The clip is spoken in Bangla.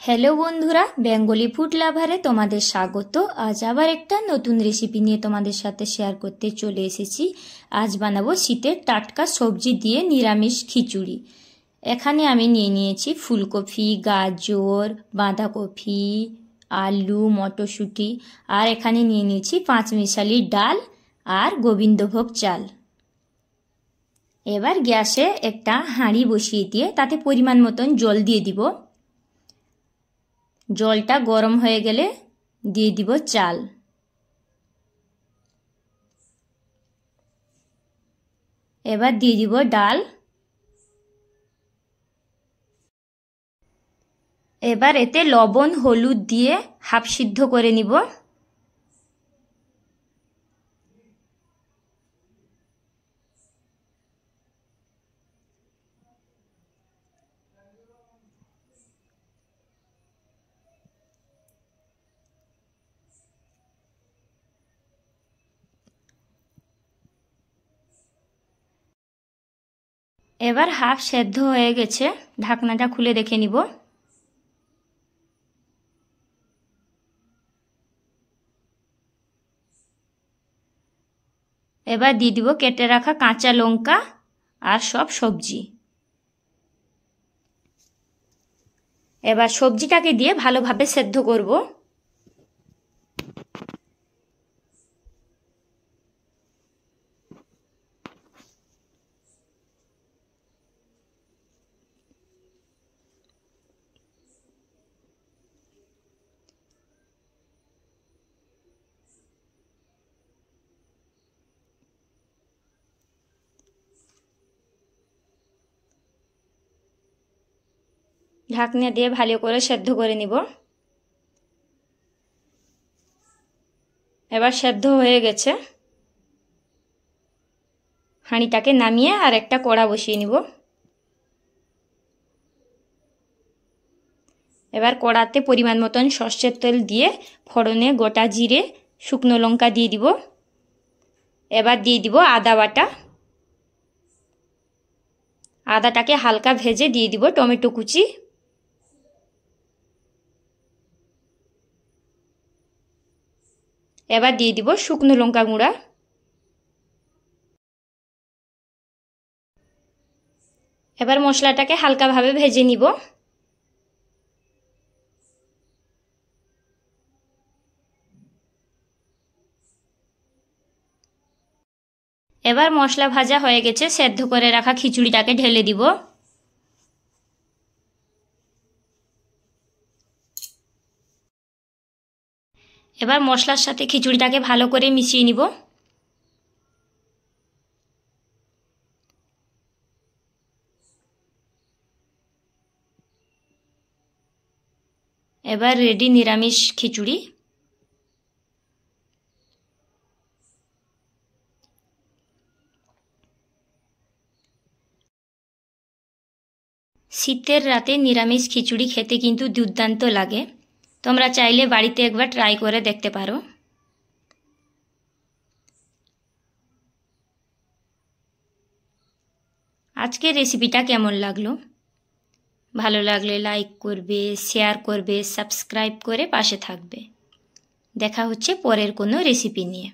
হ্যালো বন্ধুরা, বেঙ্গলি ফুড লাভারে তোমাদের স্বাগত। আজ আবার একটা নতুন রেসিপি নিয়ে তোমাদের সাথে শেয়ার করতে চলে এসেছি। আজ বানাবো শীতের টাটকা সবজি দিয়ে নিরামিষ খিচুড়ি। এখানে আমি নিয়ে নিয়েছি ফুলকপি, গাজর, বাঁধাকপি, আলু, মটরশুঁটি, আর এখানে নিয়ে নিয়েছি পাঁচমিশালি ডাল আর গোবিন্দভোগ চাল। এবার গ্যাসে একটা হাঁড়ি বসিয়ে দিয়ে তাতে পরিমাণ মতন জল দিয়ে দিব। জলটা গরম হয়ে গেলে দিয়ে দিব চাল। এবার দিয়ে দিব ডাল। এবার এতে লবণ হলুদ দিয়ে হাফ সিদ্ধ করে নিব। এবার হাফ সেদ্ধ হয়ে গেছে, ঢাকনাটা খুলে দেখে নিব। এবার দিয়ে দিব কেটে রাখা কাঁচা লঙ্কা আর সব সবজি। এবার সবজিটাকে দিয়ে ভালোভাবে সেদ্ধ করব। ঢাকনা দিয়ে ভালো করে সেদ্ধ করে নিব। এবার সেদ্ধ হয়ে গেছে, হাঁড়িটাকে নামিয়ে আর একটা কড়া বসিয়ে নিব। এবার কড়াতে পরিমাণ মতন সর্ষের তেল দিয়ে ফোড়নে গোটা জিরে, শুকনো লঙ্কা দিয়ে দিব। এবার দিয়ে দিব আদা বাটা। আদাটাকে হালকা ভেজে দিয়ে দিব টমেটো কুচি। এবার দিয়ে দিব শুকনো লঙ্কা গুঁড়া। এবার মশলাটাকে হালকাভাবে ভেজে নিব। এবার মশলা ভাজা হয়ে গেছে, সেদ্ধ করে রাখা খিচুড়িটাকে ঢেলে দিব। এবার মশলার সাথে খিচুড়িটাকে ভালো করে মিশিয়ে নিব। এবার রেডি নিরামিষ খিচুড়ি। শীতের রাতে নিরামিষ খিচুড়ি খেতে কিন্তু দুর্দান্ত লাগে। তোমরা চাইলে বাড়িতে একবার ট্রাই করে দেখতে পারো। আজকের রেসিপিটা কেমন লাগলো? ভালো লাগলে লাইক করবে, শেয়ার করবে, সাবস্ক্রাইব করে পাশে থাকবে। দেখা হচ্ছে পরের কোনো রেসিপি নিয়ে।